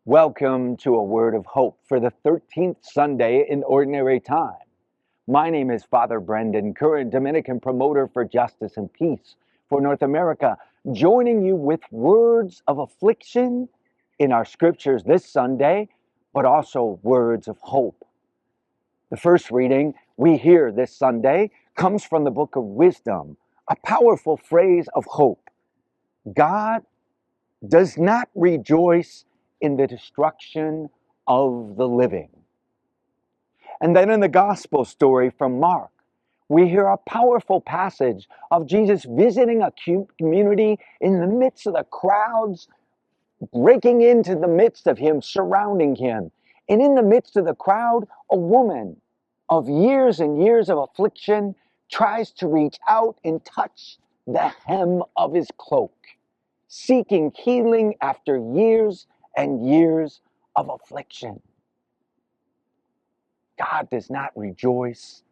Welcome to a word of hope for the 13th Sunday in Ordinary Time. My name is Father Brendan Curran, Dominican promoter for justice and peace for North America, joining you with words of affliction in our scriptures this Sunday, but also words of hope. The first reading we hear this Sunday comes from the book of Wisdom, a powerful phrase of hope. God does not rejoice in the destruction of the living. And then in the gospel story from Mark, we hear a powerful passage of Jesus visiting a community in the midst of the crowds, breaking into the midst of him, surrounding him. And in the midst of the crowd, a woman of years and years of affliction tries to reach out and touch the hem of his cloak, seeking healing after years and years of affliction. God does not rejoice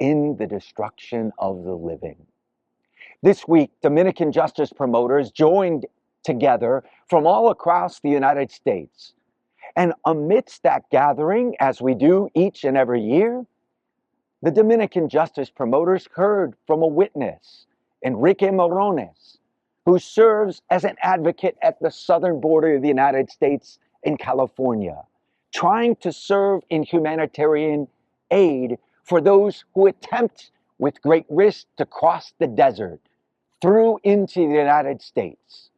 in the destruction of the living. This week, Dominican justice promoters joined together from all across the United States. And amidst that gathering, as we do each and every year, the Dominican justice promoters heard from a witness, Enrique Morones, who serves as an advocate at the southern border of the United States in California, trying to serve in humanitarian aid for those who attempt with great risk to cross the desert through into the United States.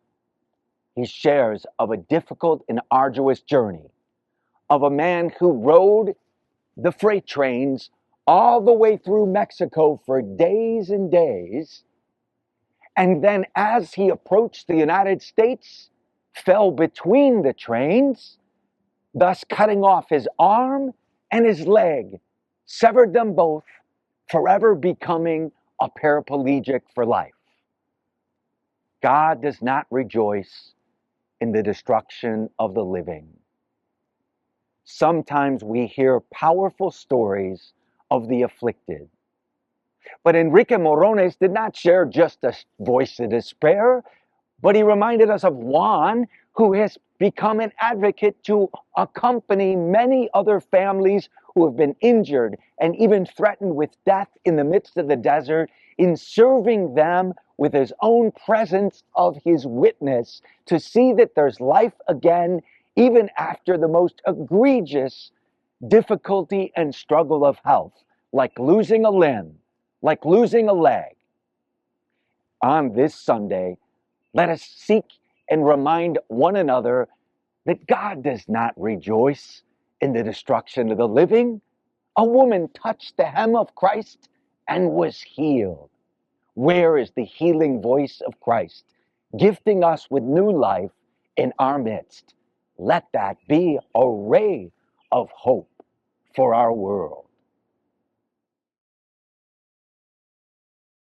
He shares of a difficult and arduous journey of a man who rode the freight trains all the way through Mexico for days and days, and then as he approached the United States, fell between the trains, thus cutting off his arm and his leg, severed them both, forever becoming a paraplegic for life. God does not rejoice in the destruction of the living. Sometimes we hear powerful stories of the afflicted. But Enrique Morones did not share just a voice of despair, but he reminded us of Juan, who has become an advocate to accompany many other families who have been injured and even threatened with death in the midst of the desert, in serving them with his own presence of his witness to see that there's life again, even after the most egregious difficulty and struggle of health, like losing a limb, like losing a leg. On this Sunday, let us seek and remind one another that God does not rejoice in the destruction of the living. A woman touched the hem of Christ and was healed. Where is the healing voice of Christ, gifting us with new life in our midst? Let that be a ray of hope for our world.